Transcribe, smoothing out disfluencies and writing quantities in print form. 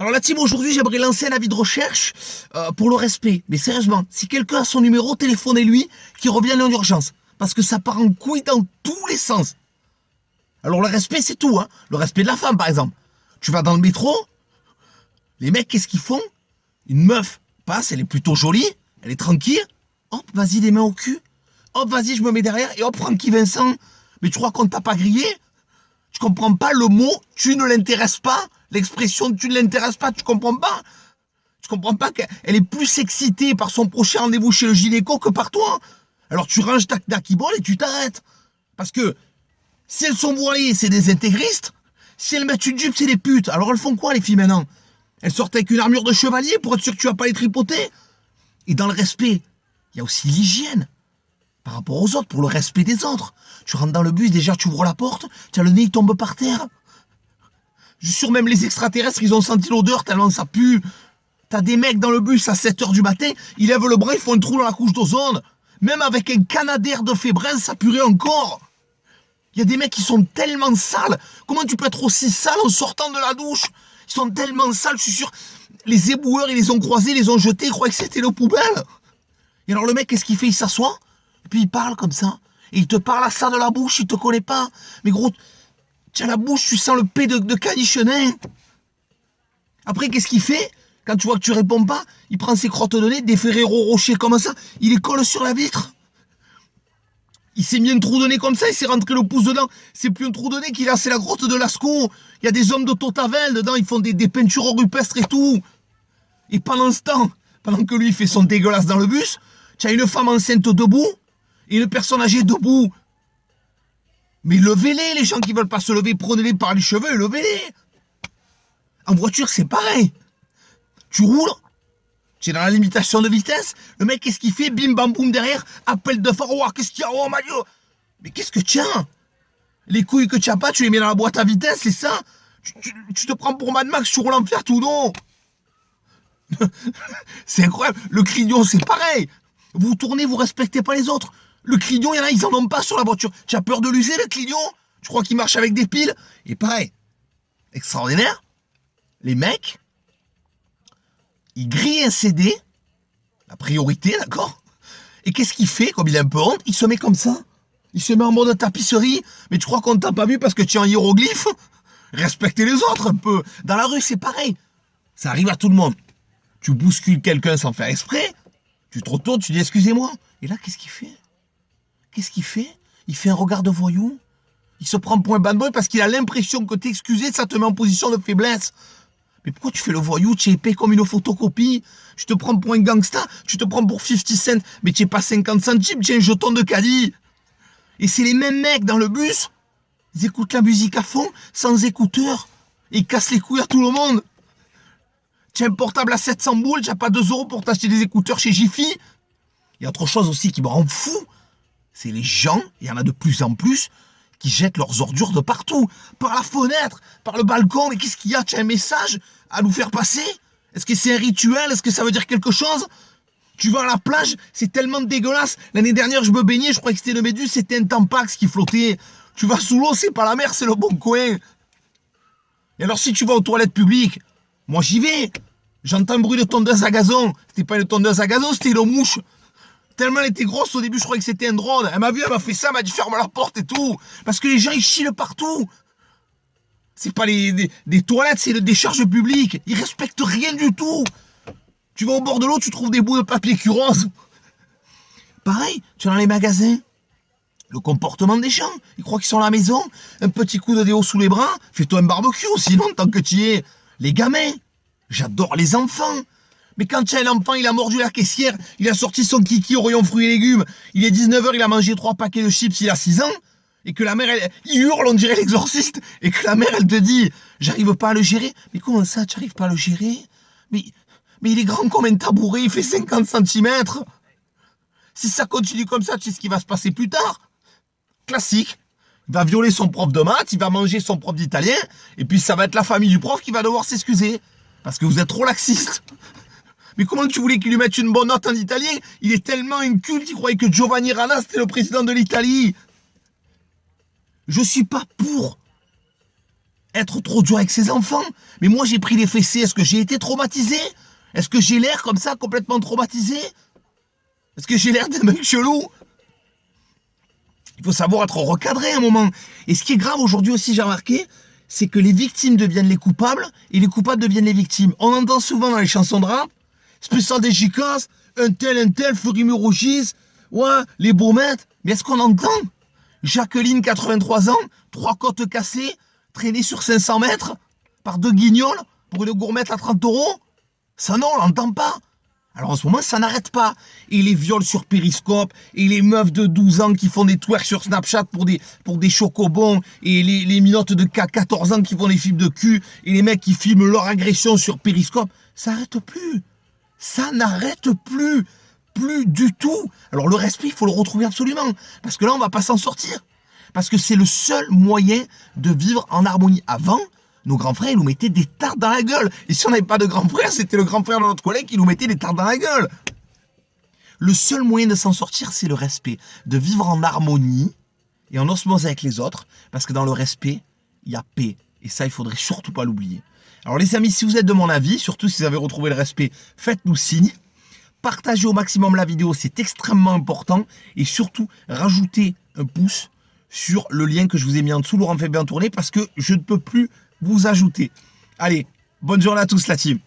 Alors la team, aujourd'hui, j'aimerais lancer un avis de recherche pour le respect. Mais sérieusement, si quelqu'un a son numéro, téléphonez-lui, qu'il revienne en urgence. Parce que ça part en couille dans tous les sens. Alors le respect, c'est tout, hein. Le respect de la femme, par exemple. Tu vas dans le métro, les mecs, qu'est-ce qu'ils font? Une meuf passe, elle est plutôt jolie, elle est tranquille. Hop, vas-y, les mains au cul. Hop, vas-y, je me mets derrière. Et hop, Francky Vincent. Mais tu crois qu'on t'a pas grillé? Tu comprends pas le mot « tu ne l'intéresses pas », l'expression « tu ne l'intéresses pas », tu comprends pas? Tu comprends pas qu'elle est plus excitée par son prochain rendez-vous chez le gynéco que par toi? Alors tu ranges ta knacki-ball et tu t'arrêtes. Parce que si elles sont voilées, c'est des intégristes. Si elles mettent une jupe, c'est des putes. Alors elles font quoi, les filles, maintenant? Elles sortent avec une armure de chevalier pour être sûr que tu vas pas les tripoter. Et dans le respect, il y a aussi l'hygiène. Par rapport aux autres, pour le respect des autres. Tu rentres dans le bus, déjà tu ouvres la porte, tu as le nez, il tombe par terre. Je suis sûr, même les extraterrestres, ils ont senti l'odeur tellement ça pue. T'as des mecs dans le bus à 7h du matin, ils lèvent le bras, ils font un trou dans la couche d'ozone. Même avec un canadair de fébrin, ça puerait encore. Il y a des mecs qui sont tellement sales. Comment tu peux être aussi sale en sortant de la douche? Ils sont tellement sales, je suis sûr. Les éboueurs, ils les ont croisés, ils les ont jetés, ils croyaient que c'était le poubelle. Et alors le mec, qu'est-ce qu'il fait? Il s'assoit, et puis il parle comme ça. Et il te parle à ça de la bouche, il te connaît pas. Mais gros, tu as la bouche, tu sens le P de canichenin. Après, qu'est-ce qu'il fait? Quand tu vois que tu réponds pas, il prend ses crottes de nez, des Ferrero Rocher comme ça, il les colle sur la vitre. Il s'est mis un trou de nez comme ça, il s'est rentré le pouce dedans. C'est plus un trou de nez qu'il a, c'est la grotte de Lascaux. Il y a des hommes de Totavel dedans, ils font des peintures rupestres et tout. Et pendant ce temps, pendant que lui fait son dégueulasse dans le bus, tu as une femme enceinte debout et une personne âgée debout. Mais levez-les, les gens qui veulent pas se lever, prenez-les par les cheveux et levez-les. En voiture, c'est pareil. Tu roules, tu es dans la limitation de vitesse, le mec, qu'est-ce qu'il fait? Bim, bam, boum, derrière, appel de phare, oh, qu'est-ce qu'il y a? Oh, Mario. Mais qu'est-ce que tu as? Les couilles que tu as pas, tu les mets dans la boîte à vitesse, c'est ça? Tu te prends pour Mad Max, tu roules en Fiat ou non? C'est incroyable. Le Crillon, c'est pareil. Vous tournez, vous respectez pas les autres. Le Crillon, il y en a, ils en ont pas sur la voiture. Tu as peur de l'user, le Crillon? Tu crois qu'il marche avec des piles? Et pareil, extraordinaire. Les mecs, ils grillent un CD, la priorité, d'accord? Et qu'est-ce qu'il fait, comme il a un peu honte? Il se met comme ça. Il se met en mode tapisserie. Mais tu crois qu'on t'a pas vu parce que tu es en hiéroglyphe? Respectez les autres un peu. Dans la rue, c'est pareil. Ça arrive à tout le monde. Tu bouscules quelqu'un sans faire exprès, tu te retournes, tu dis excusez-moi. Et là, qu'est-ce qu'il fait? Qu'est-ce qu'il fait? Il fait un regard de voyou. Il se prend pour un bad boy parce qu'il a l'impression que t'es excusé, ça te met en position de faiblesse. Mais pourquoi tu fais le voyou? Tu es épais comme une photocopie. Tu te prends pour un gangsta, tu te prends pour 50 Cent, mais tu n'es pas 50 centimes, tu es un jeton de caddie. Et c'est les mêmes mecs dans le bus, ils écoutent la musique à fond, sans écouteurs. Et ils cassent les couilles à tout le monde. Tu as un portable à 700 boules, tu n'as pas 2 € pour t'acheter des écouteurs chez Jiffy. Il y a autre chose aussi qui me rend fou, c'est les gens, il y en a de plus en plus, qui jettent leurs ordures de partout, par la fenêtre, par le balcon. Mais qu'est-ce qu'il y a? Tu as un message à nous faire passer? Est-ce que c'est un rituel? Est-ce que ça veut dire quelque chose? Tu vas à la plage, c'est tellement dégueulasse. L'année dernière, je me baignais, je croyais que c'était une méduse, c'était un tampax qui flottait. Tu vas sous l'eau, c'est pas la mer, c'est le bon coin. Et alors si tu vas aux toilettes publiques, moi j'y vais. J'entends un bruit de tondeuse à gazon. C'était pas une tondeuse à gazon, c'était une mouche. Tellement elle était grosse, au début je croyais que c'était un drone. Elle m'a vu, elle m'a fait ça, elle m'a dit ferme la porte et tout. Parce que les gens ils chient partout. C'est pas des toilettes, c'est des décharges publiques. Ils respectent rien du tout. Tu vas au bord de l'eau, tu trouves des bouts de papier qui rose. Pareil, tu es dans les magasins. Le comportement des gens. Ils croient qu'ils sont à la maison. Un petit coup de déo sous les bras. Fais-toi un barbecue, sinon tant que tu y es. Les gamins. J'adore les enfants. Mais quand tu as un enfant, il a mordu la caissière, il a sorti son kiki au rayon fruits et légumes, il est 19h, il a mangé 3 paquets de chips, il a 6 ans, et que la mère, il hurle, on dirait l'exorciste, et que la mère, elle te dit, j'arrive pas à le gérer. Mais comment ça, tu n'arrives pas à le gérer? Mais il est grand comme un tabouret, il fait 50 cm. Si ça continue comme ça, tu sais ce qui va se passer plus tard? Classique. Il va violer son prof de maths, il va manger son prof d'italien, et puis ça va être la famille du prof qui va devoir s'excuser. Parce que vous êtes trop laxiste. Mais comment tu voulais qu'il lui mette une bonne note en italien? Il est tellement inculte, il croyait que Giovanni Rana c'était le président de l'Italie. Je suis pas pour être trop dur avec ses enfants. Mais moi, j'ai pris les fessées. Est-ce que j'ai été traumatisé? Est-ce que j'ai l'air comme ça, complètement traumatisé? Est-ce que j'ai l'air d'un mec chelou? Il faut savoir être recadré à un moment. Et ce qui est grave aujourd'hui aussi, j'ai remarqué, c'est que les victimes deviennent les coupables et les coupables deviennent les victimes. On entend souvent dans les chansons de rap, spécial des chicas, un tel, Fleury Rogis, ouais, les baumettes. Mais est-ce qu'on entend Jacqueline, 83 ans, 3 côtes cassées, traînée sur 500 mètres par 2 guignols pour une gourmette à 30 €? Ça non, on l'entend pas. Alors en ce moment, ça n'arrête pas. Et les viols sur Périscope, et les meufs de 12 ans qui font des twerks sur Snapchat pour des chocobons, et les minottes de 14 ans qui font des films de cul, et les mecs qui filment leur agression sur Périscope. Ça n'arrête plus. Ça n'arrête plus. Plus du tout. Alors le respect, il faut le retrouver absolument. Parce que là, on va pas s'en sortir. Parce que c'est le seul moyen de vivre en harmonie. Avant, nos grands frères, ils nous mettaient des tartes dans la gueule. Et si on n'avait pas de grand frère, c'était le grand frère de notre collègue qui nous mettait des tartes dans la gueule. Le seul moyen de s'en sortir, c'est le respect. De vivre en harmonie et en osmose avec les autres. Parce que dans le respect, il y a paix. Et ça, il faudrait surtout pas l'oublier. Alors les amis, si vous êtes de mon avis, surtout si vous avez retrouvé le respect, faites-nous signe. Partagez au maximum la vidéo, c'est extrêmement important. Et surtout, rajoutez un pouce sur le lien que je vous ai mis en dessous, Laurent fait bien tourner, parce que je ne peux plus vous ajouter. Allez, bonne journée à tous la team.